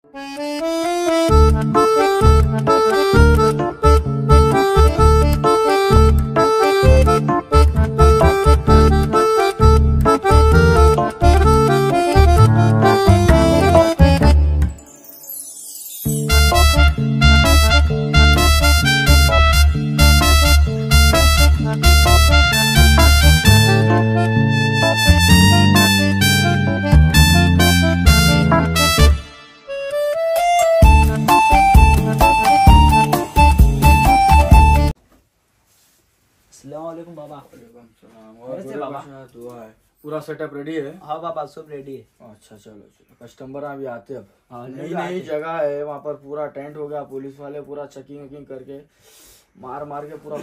अस्सलामुअलैकुम बाबा। और बाबा दुआ है। पूरा सेटअप रेडी है? हाँ बाबा सब रेडी है। अच्छा चलो चलो, कस्टमर अभी आते अब। हाँ, नई जगह है, वहाँ पर पूरा टेंट हो गया, पुलिस वाले पूरा चेकिंग वकिंग करके मार मार के पूरा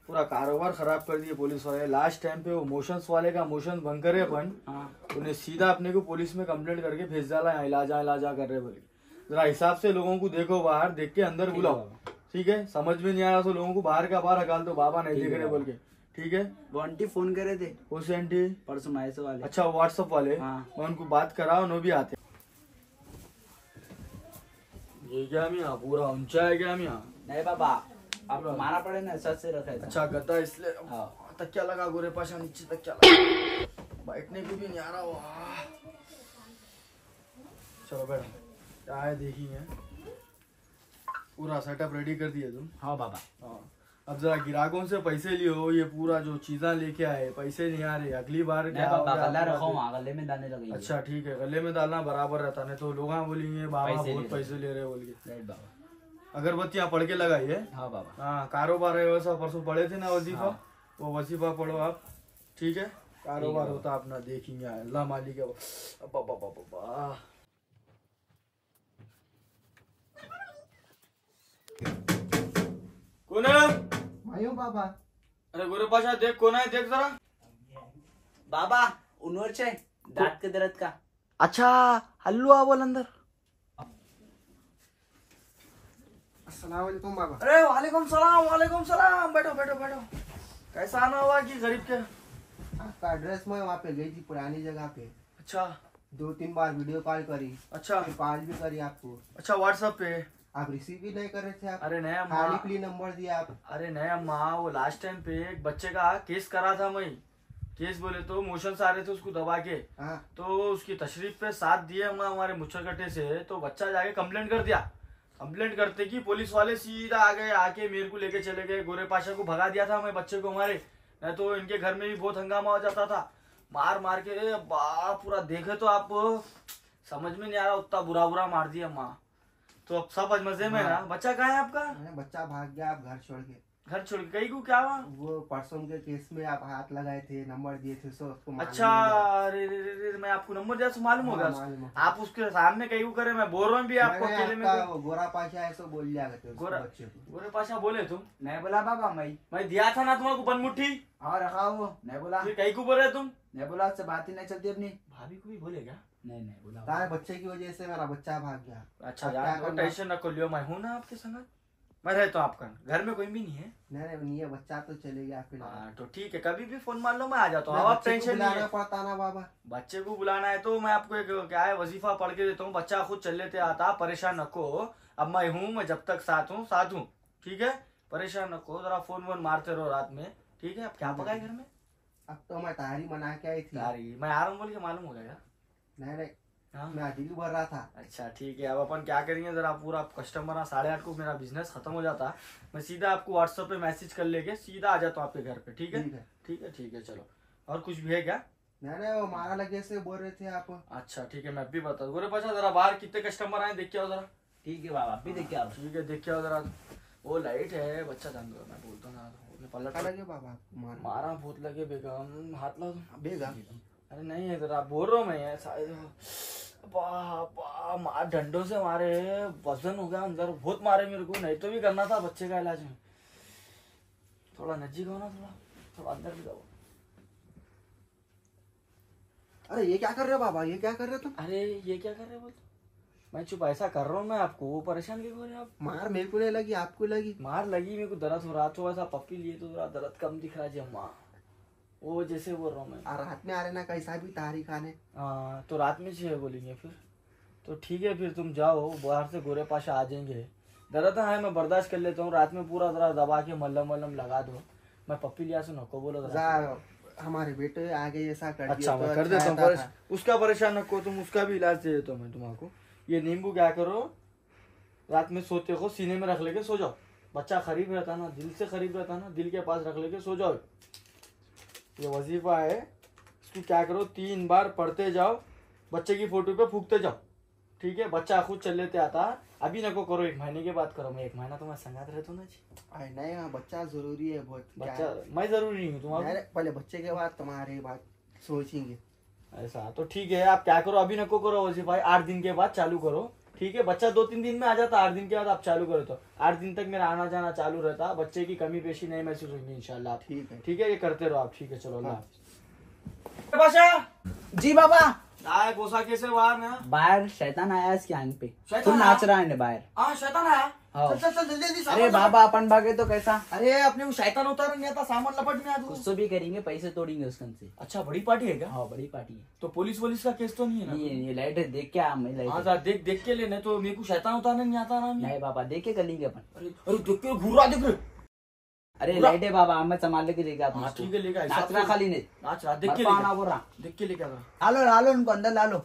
पूरा कारोबार खराब कर दिए पुलिस वाले। लास्ट टाइम पे वो मोशंस वाले का मोशन भंग करे अपन, उन्हें सीधा अपने को पुलिस में कंप्लेंट करके भेज डाला, इलाजा कर रहे बोले। जरा हिसाब से लोगों को देखो, बाहर देख के अंदर बुलाओ, ठीक है? समझ में नहीं आ रहा तो लोगों को बाहर का बाहर हकाल दो, बाबा नहीं देख रहे बोल के, ठीक है? वो आंटी फोन करे थे। कौन सी आंटी? परसों माइस वाले। अच्छा व्हाट्सएप वाले। हाँ। मैं उनको बात कराओ, नो भी आते। ये क्या मियाँ पूरा ऊंचा है क्या मियाँ? नहीं बाबा, आप मारा पड़े ना, सच से रखा है। अच्छा गद्दा इसलिए। हाँ। तकिया लगा गोरे पाशा, नीचे तकिया लगा, बैठने को भी नहीं आ रहा। वाह चलो बैठो, क्या है देखेंगे। पूरा सेटअप रेडी कर दिया तुम? हाँ बाबा। हाँ, अब जरा ग्राहकों से पैसे लियो, ये पूरा जो चीजा लेके आए पैसे नहीं आ रहे, अगली बार क्या बाबा गला रखो, गले में डालने लगे। अच्छा ठीक है, गले में डालना बराबर रहता, नहीं तो लोग बोलेंगे बाबा बहुत पैसे ले रहे बोल के। बाबा अगरबत्तियाँ पढ़ के लगाई है? हाँ बाबा। हाँ, कारोबार है वैसा, परसों पढ़े थे ना वजीफा। हाँ। वो वजीफा पढ़ो आप, ठीक है? कारोबार होता अपना, देखेंगे अल्लाह मालिक है। कौन है? मैं हूँ बाबा। अरे गोरे पाशा देख कौन है, देख जरा। बाबा उन्होर छे दांत के दर्द का। अच्छा हल्लुआ बोल अंदर। अस्सलाम वालेकुम बाबा। अरे वालेकुम सलाम। बैठो बैठो बैठो। कैसा आना हुआ कि गरीब के? आपका एड्रेस मैं वहाँ पे गई थी पुरानी जगह पे। अच्छा 2-3 बार वीडियो कॉल करी। अच्छा फिर कॉल भी करी आपको। अच्छा व्हाट्सएप पे आप रिसीव भी नहीं कर रहे थे। आप अरे नहीं अम्मा, खाली प्ली नंबर दिया आप। अरे नहीं अम्मा, वो लास्ट टाइम पे एक बच्चे का केस करा था मैं। केस बोले तो मोशंस आ रहे थे उसको दबा के। हाँ। तो उसकी तशरीफ पे साथ दिए अम्मा हमारे मुच्छरकट्टे से, तो बच्चा जाके कंप्लेंट कर दिया। कंप्लेंट करते कि पुलिस वाले सीधा आ गए, आके मेरे को लेके चले गए, गोरे पाशा को भगा दिया था मैं बच्चे को हमारे, नहीं तो इनके घर में भी बहुत हंगामा हो जाता था। मार मार के पूरा देखे तो आप समझ में नहीं आ रहा, उतना बुरा मार दिया अम्मा। तो अब सब मजे में ना? बच्चा कहाँ है आपका? बच्चा भाग गया आप घर छोड़ के। घर छोड़ के कहीं को? क्या हुआ? वो परसों के केस में आप हाथ लगाए थे, नंबर दिए थे, सो उसको अच्छा अरे मैं आपको नंबर दिया तो मालूम होगा। आप उसके सामने कहीं को करे, मैं बोल रहा हूँ भी आपको अकेले में। गोरा पाशा है सो बोल दिया बच्चे को। गोरे पाशा बोले तुम? नहीं बोला बाबा, मैं दिया था ना तुम्हारे को बनमुट्ठी। और रखा वो नहीं बोला। फिर कहीं को बोल रहे तुम? नहीं बोला, से बात ही नहीं चलती अपनी। भाभी को भी बोलेगा? नहीं बोला। तारे बच्चे की वजह से मेरा बच्चा भाग गया। अच्छा यार टेंशन न लियो, मैं हूँ ना आपके संग, मैं रहता हूँ आपका। घर में कोई भी नहीं है? नहीं है, बच्चा तो चले गया फिलहाल। तो ठीक है, कभी भी फोन मार लो, मैं आ जाता हूँ। आप टेंशन नहीं पड़ता ना बाबा। बच्चे को बुलाना है तो मैं आपको एक क्या है वजीफा पढ़ के देता हूँ, बच्चा खुद चल लेते आता, परेशान नको। अब मैं हूँ, मैं जब तक साथ हूँ, ठीक है? परेशान नको, जरा फोन वोन मारते रहो रात में, ठीक है? अब क्या पकाए घर में? अब तो मैं तारी बना के आई थी। तारी मैं आ रहा हूँ बोल के मालूम हो गया? नहीं हाँ? मैं अजीब भर रहा था। अच्छा ठीक है, अब अपन क्या करेंगे, जरा पूरा कस्टमर 8:30 को मेरा बिजनेस खत्म हो जाता, मैं सीधा आपको व्हाट्सएप पे मैसेज कर लेके सीधा आ जाता हूँ आपके घर पे, ठीक है? ठीक है चलो। और कुछ भी है क्या? नहीं वो मारा लगे से बोल रहे थे आप। अच्छा ठीक है, मैं भी बता दूँ। गोरे पाशा जरा बाहर कितने कस्टमर आए देख के आओ जरा। ठीक है बाबा, अभी देख के आओ। ठीक है देख के आओ जरा। वो लाइट है, बच्चा जान दो, मैं बोलता हूँ ना पलट लगे बाबा। मारा भूत लगे बेगम, हाथ ला दो बेगम। अरे नहीं है जरा बोल रहा हूँ मैं शायद मार डंडों से मारे, वजन हो गया अंदर, बहुत मारे मेरे को, नहीं तो भी करना था बच्चे का इलाज में। थोड़ा नजीक हो ना, थोड़ा अंदर भी जाओ। अरे ये क्या कर रहे हो बाबा, ये क्या कर रहे हो तुम? अरे ये क्या कर रहे हो बोल? मैं चुप ऐसा कर रहा हूँ मैं आपको, वो परेशान क्यों हो रहे आप? मार मेरे को नहीं लगी, आपको लगी। मार लगी मेरे को, दर्द हो रहा तो ऐसा पप्पी लिए तो थोड़ा दर्द कम दिख रहा है जी अम्मा। वो जैसे बोल रहा हूँ मैं। और रात में आ रहे ना, कैसा भी तारीख आने। हाँ तो रात में चाहिए बोलेंगे फिर। तो ठीक है फिर तुम जाओ, बाहर से गोरे पाशा आ जाएंगे। दर्द है मैं बर्दाश्त कर लेता हूँ, रात में पूरा जरा दबा के मल्लम वल्लम लगा दो। मैं पप्पी लिया से नको बोलो जरा। हमारे बेटे आगे ऐसा कर दिया अच्छा तो मैं कर देता हूँ, अच्छा था। उसका परेशान रखो तुम, उसका भी इलाज दे देता हूँ मैं तुम्हारा। ये नींबू क्या करो, रात में सोते हो सीने में रख लेके सो जाओ। बच्चा करीब रहता ना, दिल से करीब रहता ना, दिल के पास रख लेके सो जाओ। ये वजीफा है, इसको क्या करो 3 बार पढ़ते जाओ, बच्चे की फोटो पे फूकते जाओ। ठीक है, बच्चा खुद चल लेते आता। अभी न को करो, 1 महीने के बाद करो। मैं 1 महीना तो मैं संगात रहता हूँ ना जी। नहीं हाँ, बच्चा जरूरी है बहुत। बच्चा मैं जरूरी नहीं हूँ तुम्हारा। पहले बच्चे के बाद तुम्हारी बात सोचेंगे। ऐसा तो ठीक है, आप क्या करो अभी न को करो वजीफा भाई, 8 दिन के बाद चालू करो। ठीक है, बच्चा 2-3 दिन में आ जाता, 8 दिन के बाद आप चालू करो तो 8 दिन तक मेरा आना जाना चालू रहता। बच्चे की कमी पेशी नहीं महसूस होगी इंशाल्लाह। ठीक है, ठीक है, ये करते रहो आप। ठीक है चलो, अल्लाह हाफिज। बादशाह जी बाबा। आए पोसा कैसे बाहर ना? बाहर शैतान आया इसके आंग पे, शैतान फुल आया? नाच रहा है बाहर। हाँ शैतान आया। हाँ। चल चल चल जल्दी जल्दी अरे सामान बाबा अपन भागे तो कैसा? लपट। अरे अपने को शैतान उतार नहीं आता, सामान लपट में आ तू। कुछ तो भी करेंगे, पैसे तोड़ेंगे उसकन से। अच्छा बड़ी पार्टी है क्या? हाँ बड़ी पार्टी है। तो पुलिस वोलिस का केस तो नहीं है ना? नहीं ये लाइट है, देख के आ। मैं हाँ लाइट जा, देख देख के लेने, तो मेरे को शैतान उतारने नहीं आता ना। नहीं बाबा, देख के कर लेंगे अपन। अरे अरे देख के घूरा देख रहे। अरे लाइट है बाबा, मैं संभाल लेके लेके आता हूँ हाँ उसको। ठीक है, लेगा नाचना खाली नहीं, नाच रहा, देख के बर्फा आना लेगा, बोल रहा। देख के लेके आ। लालो उनको अंदर लालो।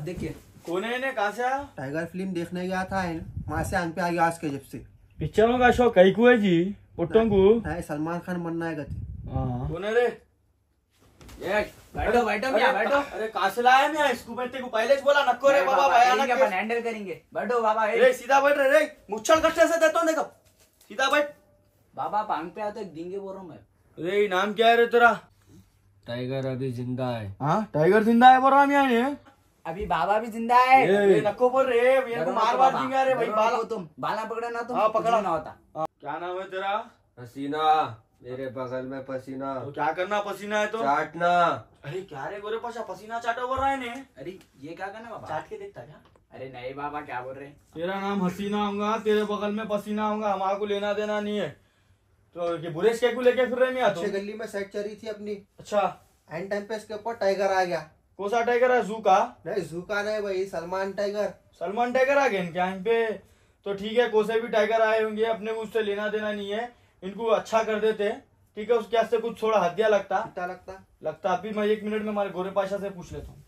देख के कौन है ने, कहाँ से आया? टाइगर फिल्म देखने गया था, वहाँ से आंग पे आ गया आज के जब से। पिक्चरों का शौक कई को है जी पुट्टों को? नहीं, सलमान खान बनना है गति। कौन है रे? ये बैठो बैठो भैया बैठो। अरे कहाँ से लाया मैं इसको? मैं तेरे को पहले ही बोला नको रे बाबा, भयानक अपन केस। हैंडल करेंगे। बैठो बाबा। रे सीधा बैठ रे, मुच्छल कट्टे से देता हूँ, देखो सीधा बैठ। बाबा पांग पे आते देंगे बोल रहा हूँ मैं। रे नाम क्या है रे तेरा? टाइगर अभी जिंदा है। हाँ टाइगर जिंदा है बोल रहा मैं यहाँ। अभी बाबा भी जिंदा है। ये नको बोल रे, मेरे को मार मार देंगे रे भाई। बाला तुम बाला पकड़ो ना, तुम हाँ, कुछ पकड़ा। भी ना होता। क्या नाम है तेरा? पसीना, मेरे बगल में पसीना। तो क्या करना पसीना है तो? चाटना। अरे क्या रे गोरे पाशा, पसीना चाटा बोल रहा है ने? अरे ये क्या करना बाबा? चाट के देखता क्या? अरे नहीं बाबा, क्या बोल रहे हैं? तेरा नाम हसीना होगा, तेरे बगल में पसीना होगा, हमारे को लेना देना नहीं है। तो ये बुरेश के को लेके फिर रहे मैं अच्छे गली में सेट चल रही थी अपनी, अच्छा एंड टाइम पे इसके ऊपर टाइगर आ गया। कौन सा टाइगर है? जू का? नहीं जू का नहीं भाई, सलमान टाइगर। सलमान टाइगर आ गए इनके यहाँ पे? तो ठीक है, कोसे भी टाइगर आए होंगे, अपने को उससे लेना देना नहीं है। इनको अच्छा कर देते, ठीक है, उसके वास्ते कुछ थोड़ा हदिया लगता कितना लगता? लगता। अभी मैं 1 मिनट में हमारे गोरे पाशा से पूछ लेता हूँ।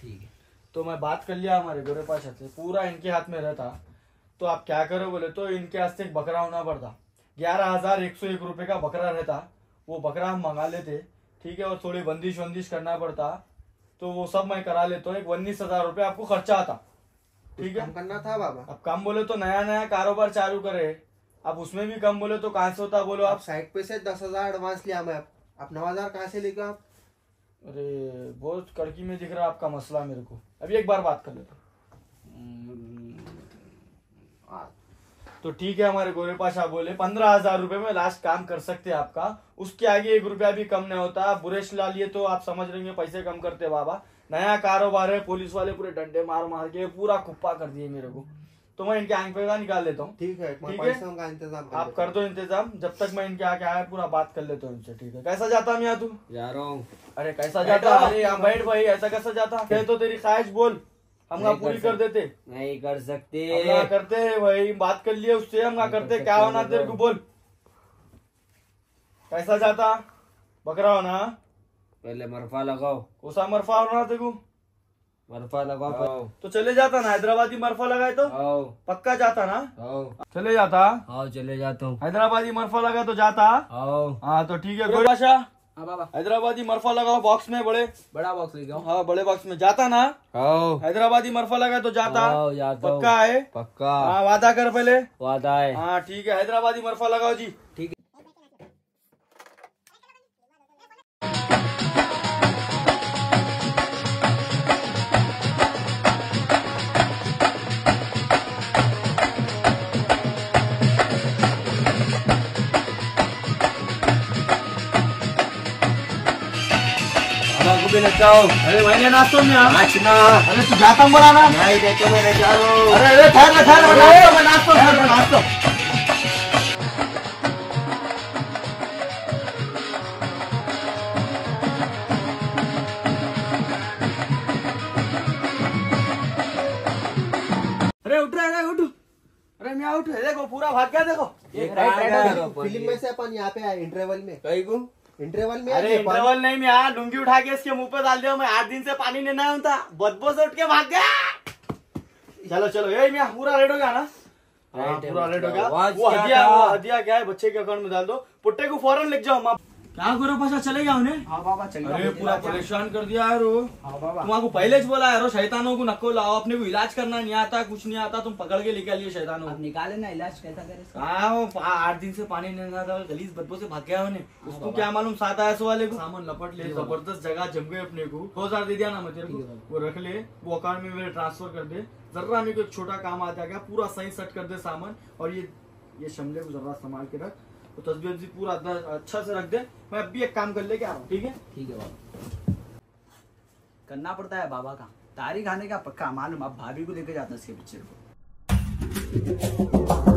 ठीक है। तो मैं बात कर लिया हमारे गोरे पाशा से, पूरा इनके हाथ में रहता। तो आप क्या करो बोले तो इनके वास्ते एक बकरा होना पड़ता। 11,101 रुपए का बकरा रहता, वो बकरा हम मंगा लेते। ठीक है, और थोड़ी बंदिश वंदिश करना पड़ता, तो वो सब मैं करा लेता हूँ। 19,000 रुपये आपको खर्चा आता। ठीक है, काम करना था बाबा। अब कम बोले तो नया नया कारोबार चालू करे, अब उसमें भी कम बोले तो कहाँ से होता बोलो आप आप? साइड पे से 10,000 एडवांस लिया मैं, आप 9,000 कहाँ से लेके आप? अरे बहुत कड़की में दिख रहा है आपका मसला मेरे को। अभी एक बार बात कर लेते। तो ठीक है, हमारे गोरे पाशा बोले 15,000 रुपए में लास्ट काम कर सकते हैं आपका, उसके आगे 1 रुपया भी कम नहीं होता। बुरेश ला लिए तो आप समझ रहे हैं पैसे कम करते बाबा। नया कारोबार है, पुलिस वाले पूरे डंडे मार मार के पूरा कुप्पा कर दिए मेरे को। तो मैं इनके आंख पे का निकाल लेता हूँ। ठीक है, मैं ठीक है? पैसों का इंतजाम आप कर दो इंतजाम, जब तक मैं इनके आके आया पूरा बात कर लेता हूँ इनसे। ठीक है, कैसा जाता मियाँ तू? जा रहा हूँ। अरे कैसा जाता? अरे यहाँ बैठ भाई, ऐसा कैसा जाता? कह तो तेरी ख्वाहिश बोल, हम नहीं पूरी कर कर देते। नहीं कर सकते। हम ना करते हैं भाई, बात कर लिए उससे, हम ना नहीं कर करते। सकते, क्या होना नहीं तेरे को कर। बोल, कैसा जाता? बकरा होना? पहले मरफा लगाओ। कोसा मरफा होना तेरे को? मरफा लगाओ। आओ तो चले जाता ना, हैदराबादी मरफा लगाए तो आओ पक्का जाता ना? आओ चले जाता। आओ, चले जाता हूँ। हैदराबादी मरफा लगा तो जाता। आओ हाँ तो ठीक है, गोरे पाशा हाँ बाबा, हैदराबादी मरफा लगाओ बॉक्स में, बड़े बड़ा बॉक्स लेके आओ। हाँ बड़े बॉक्स में जाता ना? आओ हैदराबादी मरफा लगा तो जाता? आओ, जाता हूँ। पक्का है? पक्का हाँ वादा कर पहले। वादा है। हाँ ठीक है, हैदराबादी मरफा लगाओ जी। ठीक है। बाबा को पे नचाओ। अरे मैंने नाचतो मी हाँ। नाचना। अरे तू जाता बोला ना। नहीं देखो मैं नचा रहा हूँ। अरे ठहर मैं नाचतो। अरे उठ रहा है, उठ। अरे मैं उठ, देखो पूरा भाग गया देखो। ये राइट कहाँ गया राइट अपन? फिल्म में से अपन यहाँ पे आए इंटरवल में। कहीं को? इंटरवल में अरे आए अपन। इंटरवल नहीं, मैं यहाँ लुंगी उठा के इसके मुंह पे डाल दिया। मैं 8 दिन से पानी नहीं नहाया था, बदबू से उठ के भाग गया। चलो चलो, यही मैं पूरा रेड हो गया ना। हाँ रेड है, पूरा रेड हो गया। आवाज वो क्या हदिया था? वो हदिया क्या है, बच्चे के अकाउंट में डाल दो। पुट्टे को फौरन लिख जाओ। माँ क्या करो, पासा चलेगा उन्हें। हाँ बाबा चल अरे पूरा परेशान कर दिया यार वो। हाँ बाबा तुमको पहले ही बोला यार, शैतानों को नको लाओ, अपने को इलाज करना नहीं आता, कुछ नहीं आता, तुम पकड़ के लेके लिए शैतानों अब को। निकाले ना, इलाज कैसा करे इसका? हाँ वो 8 दिन से पानी नहीं नहाता, गलीज बदबू से भाग गया उन्हें। उसको क्या मालूम, 7 आया सो वाले को सामान लपट ले, जबरदस्त जगह जम गए अपने को। 2000 दे दिया ना मुझे, वो रख ले, वो अकाउंट में मेरे ट्रांसफर कर दे। जरा मेरे को एक छोटा काम आ जाएगा, पूरा सही सेट कर दे सामान। और ये शमले को जरा संभाल के रख, तो तस्वीर जी पूरा अच्छा से रख दे। मैं अभी एक काम कर लेके आ रहा हूँ, ठीक है? ठीक है बाबा, करना पड़ता है बाबा का। तारीख आने का पक्का मालूम, अब भाभी को लेके जाता है इसके पिक्चर को।